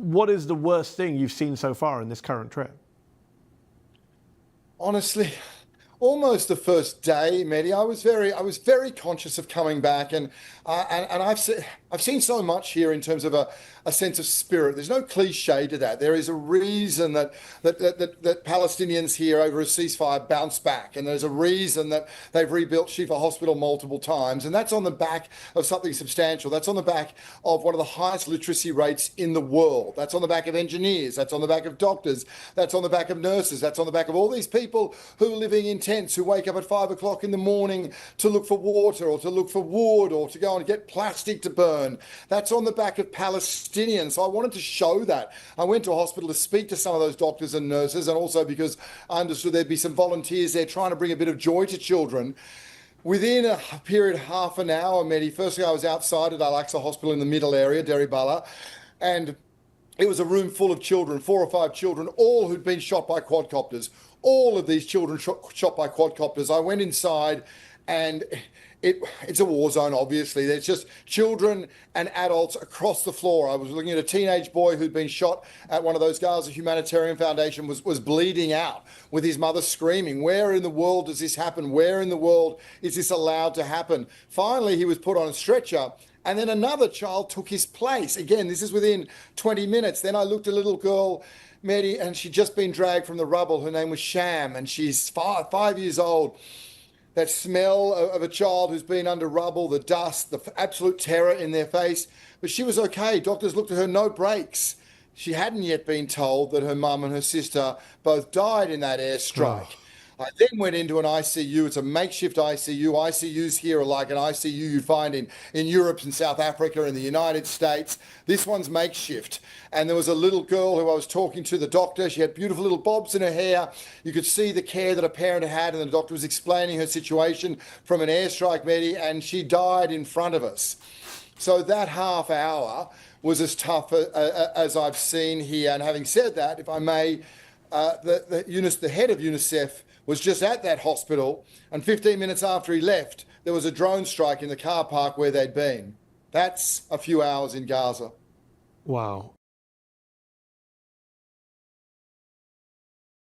What is the worst thing you've seen so far in this current trip? Honestly, almost the first day, Mehdi, I was very conscious of coming back, and I've seen so much here in terms of a sense of spirit. There's no cliche to that. There is a reason that Palestinians here over a ceasefire bounce back, and there's a reason that they've rebuilt Shifa Hospital multiple times, and that's on the back of something substantial. That's on the back of one of the highest literacy rates in the world. That's on the back of engineers. That's on the back of doctors. That's on the back of nurses. That's on the back of all these people who are living in tents, who wake up at 5 o'clock in the morning to look for water or to look for wood or to go and get plastic to burn. That's on the back of Palestinians. So I wanted to show that. I went to a hospital to speak to some of those doctors and nurses, and also because I understood there'd be some volunteers there trying to bring a bit of joy to children. Within a period of half an hour, Mehdi, firstly I was outside at Al-Aqsa Hospital in the middle area, Deribala, and it was a room full of children, 4 or 5 children, all who'd been shot by quadcopters. All of these children shot by quadcopters. I went inside, and it's a war zone, obviously. There's just children and adults across the floor. I was looking at a teenage boy who'd been shot at one of those Gaza Humanitarian Foundation, was bleeding out with his mother screaming, where in the world does this happen? Where in the world is this allowed to happen? Finally, he was put on a stretcher, and then another child took his place. Again, this is within 20 minutes. Then I looked at a little girl, Mehdi, and she'd just been dragged from the rubble. Her name was Sham, and she's 5 years old. That smell of a child who's been under rubble, the dust, the absolute terror in their face. But she was okay. Doctors looked at her, no breaks. She hadn't yet been told that her mum and her sister both died in that airstrike. Oh, I then went into an ICU. It's a makeshift ICU. ICUs here are like an ICU you'd find in Europe and South Africa and the United States. This one's makeshift. And there was a little girl who I was talking to, the doctor. She had beautiful little bobs in her hair. You could see the care that a parent had, and the doctor was explaining her situation from an airstrike, Mehdi, and she died in front of us. So that half hour was as tough as I've seen here. And having said that, if I may, the head of UNICEF was just at that hospital, and 15 minutes after he left, there was a drone strike in the car park where they'd been. That's a few hours in Gaza. wow.